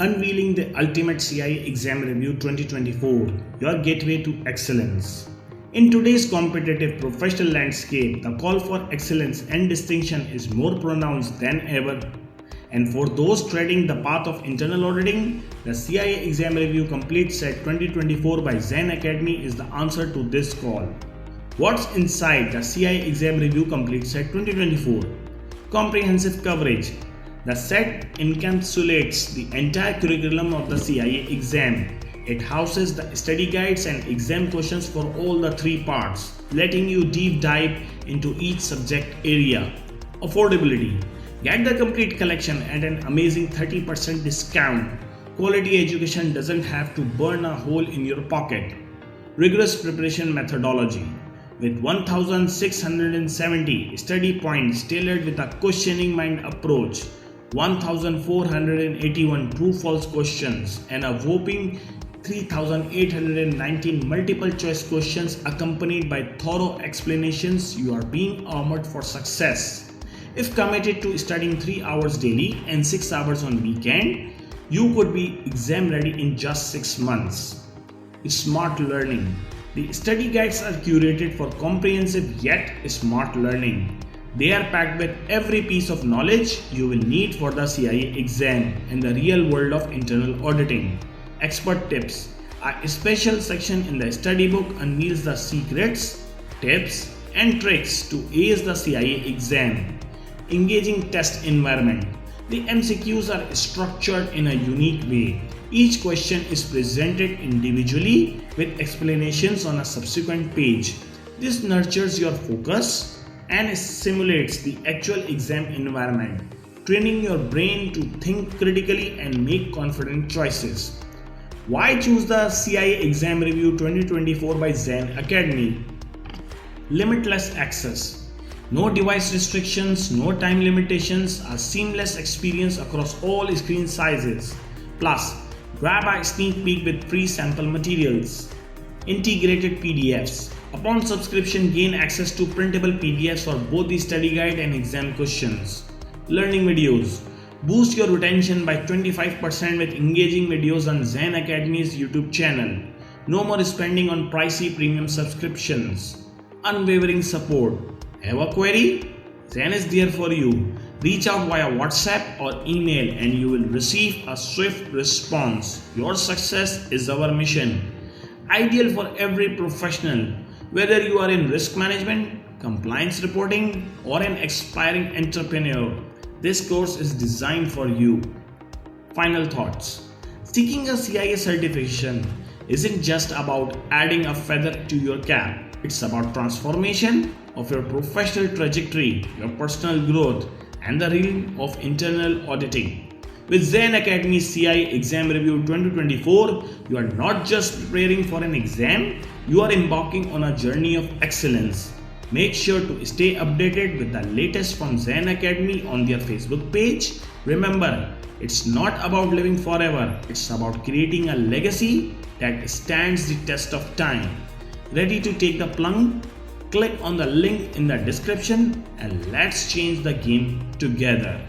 Unveiling the Ultimate CIA Exam Review 2024, your gateway to excellence. In today's competitive professional landscape, the call for excellence and distinction is more pronounced than ever. And for those treading the path of internal auditing, the CIA Exam Review Complete Set 2024 by Zain Academy is the answer to this call. What's inside the CIA Exam Review Complete Set 2024? Comprehensive coverage. The set encapsulates the entire curriculum of the CIA exam. It houses the study guides and exam questions for all the three parts, letting you deep dive into each subject area. Affordability. Get the complete collection at an amazing 30% discount. Quality education doesn't have to burn a hole in your pocket. Rigorous preparation methodology. With 1,670 study points tailored with a questioning mind approach, 1,481 true-false questions, and a whopping 3,819 multiple-choice questions accompanied by thorough explanations, you are being armored for success. If committed to studying 3 hours daily and 6 hours on weekend, you could be exam ready in just 6 months. Smart learning. The study guides are curated for comprehensive yet smart learning. They are packed with every piece of knowledge you will need for the CIA exam and the real world of internal auditing. Expert tips. A special section in the study book unveils the secrets, tips, and tricks to ace the CIA exam. Engaging test environment. The MCQs are structured in a unique way. Each question is presented individually with explanations on a subsequent page. This nurtures your focus and simulates the actual exam environment, training your brain to think critically and make confident choices. Why choose the CIA Exam Review 2024 by Zain Academy? Limitless access. No device restrictions, no time limitations, a seamless experience across all screen sizes. Plus, grab a sneak peek with free sample materials. Integrated PDFs. Upon subscription, gain access to printable PDFs for both the study guide and exam questions. Learning videos. Boost your retention by 25% with engaging videos on Zain Academy's YouTube channel. No more spending on pricey premium subscriptions. Unwavering support. Have a query? Zain is there for you. Reach out via WhatsApp or email and you will receive a swift response. Your success is our mission. Ideal for every professional, whether you are in risk management, compliance reporting, or an aspiring entrepreneur. This course is designed for you. Final thoughts. Seeking a CIA certification isn't just about adding a feather to your cap. It's about transformation of your professional trajectory, your personal growth, and the realm of internal auditing. With Zain Academy CIA Exam Review 2024, you are not just preparing for an exam, you are embarking on a journey of excellence. Make sure to stay updated with the latest from Zain Academy on their Facebook page. Remember, it's not about living forever, it's about creating a legacy that stands the test of time. Ready to take the plunge? Click on the link in the description and let's change the game together.